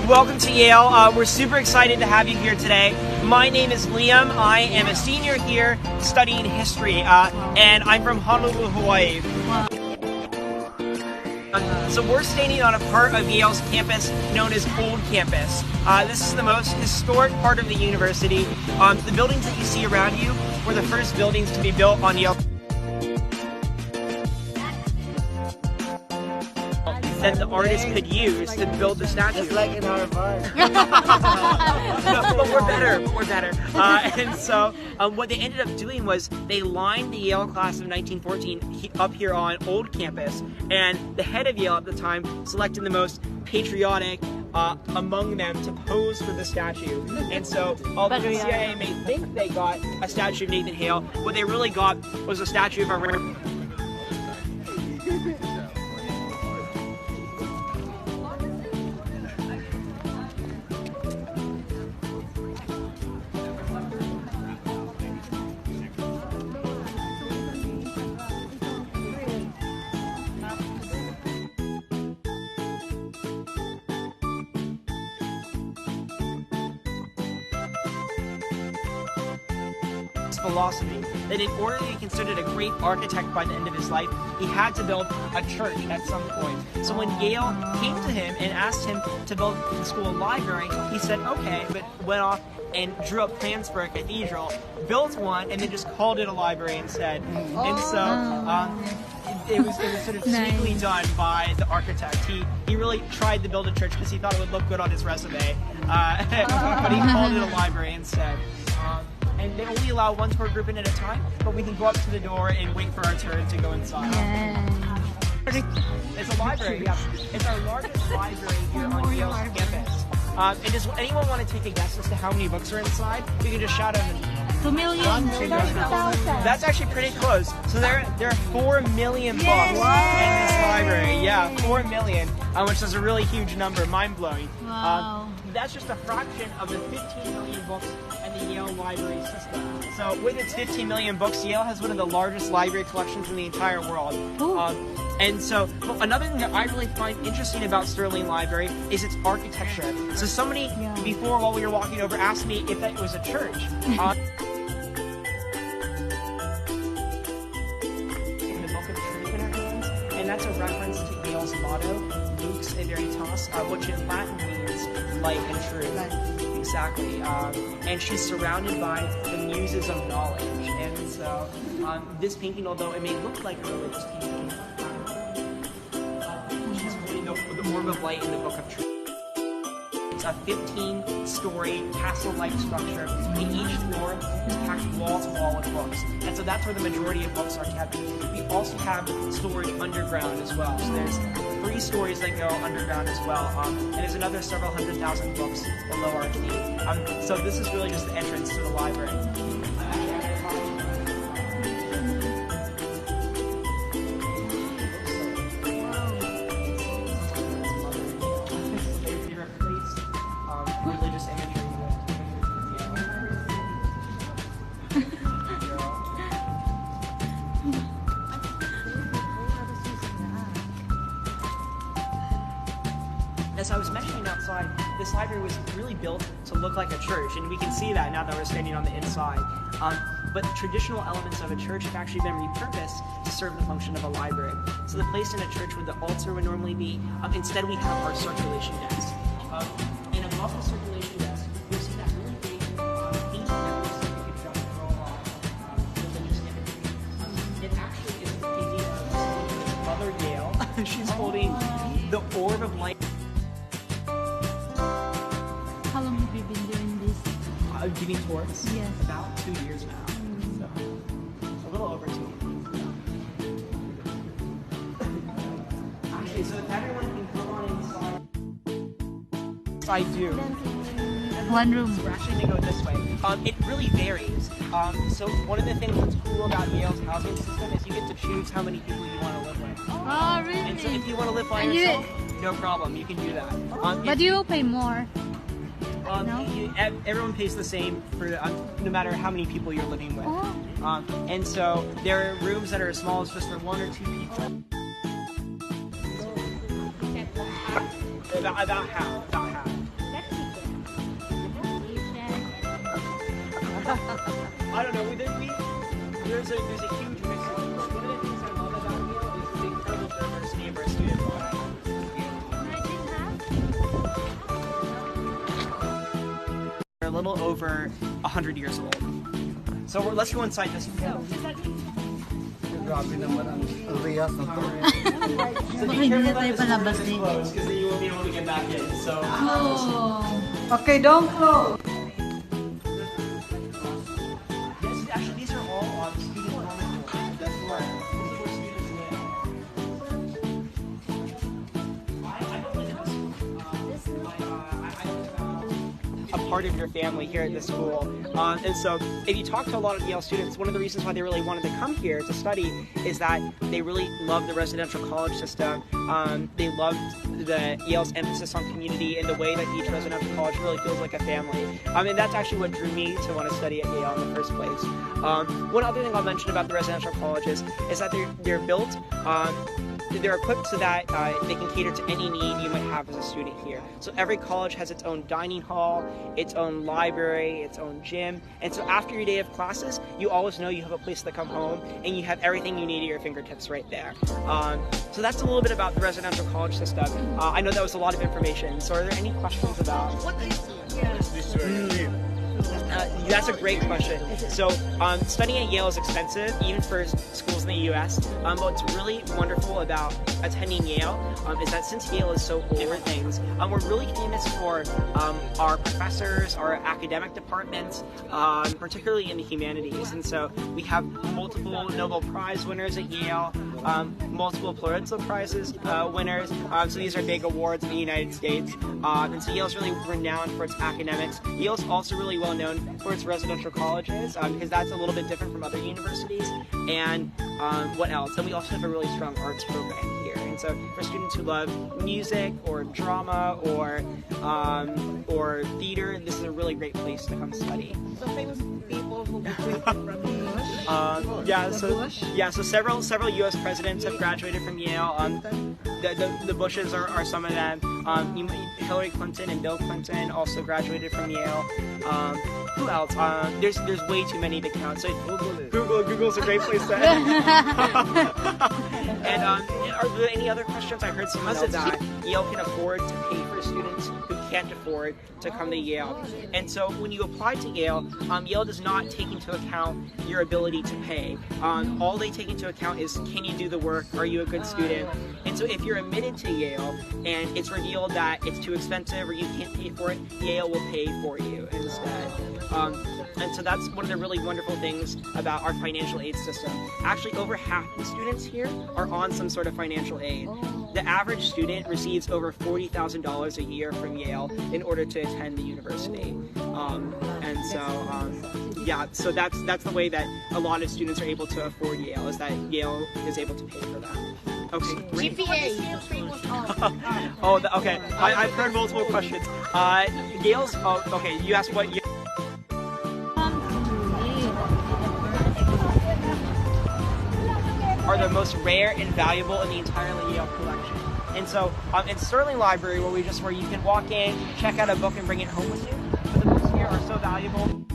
Welcome to Yale. We're super excited to have you here today. My name is Liam. I am a senior here studying history, and I'm from Honolulu, Hawaii. So we're standing on a part of Yale's campus known as Old Campus. This is the most historic part of the university. The buildings that you see around you were the first buildings to be built on Yale that the artist could use to build the statue. Just like in Harvard. No, but we're better. And so what they ended up doing was they lined the Yale class of 1914 up here on Old Campus, and the head of Yale at the time selected the most patriotic among them to pose for the statue. And so although the CIA may think they got a statue of Nathan Hale, what they really got was a statue of a philosophy that in order to be considered a great architect by the end of his life, he had to build a church at some point. So when Yale came to him and asked him to build the school library, he said okay, but went off and drew up plans for a cathedral, built one, and then just called it a library instead. And so it was sort of sneakily done by the architect. He really tried to build a church because he thought it would look good on his resume, but he called it a library instead. And they only allow one tour group in at a time, but we can go up to the door and wait for our turn to go inside. It's a library, yeah. It's our largest library here on Yale's campus. And does anyone want to take a guess as to how many books are inside? You can just shout out. 2 million. That's actually pretty close. So there are 4 million books in this library. Yeah, 4 million, which is a really huge number, mind-blowing. Wow. That's just a fraction of the 15 million books in the Yale library system. So with its 15 million books, Yale has one of the largest library collections in the entire world. And so another thing that I really find interesting about Sterling Library is its architecture. So somebody before, while we were walking over, asked me if that was a church. And that's a reference to Yale's motto, Lux e Veritas, which in Latin means light and truth. Exactly. And she's surrounded by the muses of knowledge. And so this painting, although it may look like a religious painting, she's holding the orb of light in the Book of Truth. It's a 15-story castle-like structure. In each floor is packed wall-to-wall with books. And so that's where the majority of books are kept. We also have storage underground as well. So there's 3 stories that go underground as well. And there's another several 100,000 books below our feet. So this is really just the entrance to the library. Religious imagery. As I was mentioning outside, this library was really built to look like a church, and we can see that now that we're standing on the inside. But traditional elements of a church have actually been repurposed to serve the function of a library. So the place in a church where the altar would normally be, instead we have our circulation desk. And above the circulation desk, you'll see that really big painting that looks like you could jump and roll off religious imagery. It actually is the painting of Mother Yale. She's holding the orb of light. How long have you been doing this? Giving tours? Yes. About 2 years now. So, a little over 2 years. Actually, so if everyone can come on inside. I do. One room. We're actually going to go this way. It really varies. So one of the things that's cool about Yale's housing system is you get to choose how many people you want to live with. Oh, really? And so if you want to live by yourself, no problem, you can do that. But you will pay more. No? Everyone pays the same for no matter how many people you're living with. And so there are rooms that are as small as just for 1 or 2 people. About half. I don't know. There's a huge mix of people. One of the things I love about Yale is the incredible diversity of our student body. They're a little over 100 years old. So let's go inside this room. Grabe naman ang rehas na to. So be careful that this door is closed because then you won't be able to get back in. So. Okay, don't close. Actually, these are all student dormitories. That's where students live. I don't live in this school. I'm a part of your family here at the school. And so if you talk to a lot of Yale students, one of the reasons why they really wanted to come here to study is that they really love the residential college system. They loved Yale's emphasis on community and the way that each residential college really feels like a family. And that's actually what drew me to want to study at Yale in the first place. One other thing I'll mention about the residential colleges is that they're built they're equipped so that they can cater to any need you might have as a student here. So every college has its own dining hall, its own library, its own gym, and so after your day of classes, you always know you have a place to come home and you have everything you need at your fingertips right there. So that's a little bit about the residential college system. I know that was a lot of information, so are there any questions about what that's a great question. So studying at Yale is expensive, even for schools in the U.S. But what's really wonderful about attending Yale is that since Yale is so old, different things, we're really famous for our professors, our academic departments, particularly in the humanities. And so we have multiple Nobel Prize winners at Yale, multiple Pulitzer Prizes winners. So these are big awards in the United States. And so Yale's really renowned for its academics. Yale's also really well known for its residential colleges, because that's a little bit different from other universities. And what else? And we also have a really strong arts program here. And so for students who love music or drama or theater, this is a really great place to come study. So famous people who graduated from So several U.S. presidents have graduated from Yale. The Bushes are some of them. Hillary Clinton and Bill Clinton also graduated from Yale. Who else? There's way too many to count. So Google's a great place to end. And are there any other questions? I heard someone else that Yale can afford to pay for students who can't afford to come to Yale. And so when you apply to Yale, Yale does not take into account your ability to pay. All they take into account is, can you do the work? Are you a good student? And so if you're admitted to Yale and it's revealed that it's too expensive or you can't pay for it, Yale will pay for you instead. And so that's one of the really wonderful things about our financial aid system. Actually, over half the students here are on some sort of financial aid. The average student receives over $40,000 a year from Yale in order to attend the university. So that's the way that a lot of students are able to afford Yale, is that Yale is able to pay for them. Okay, great. GPA. Okay. I've heard multiple questions. Yale's, okay, you asked what are the most rare and valuable in the entire Yale collection. And so it's Sterling Library where you can walk in, check out a book and bring it home with you. But the books here are so valuable.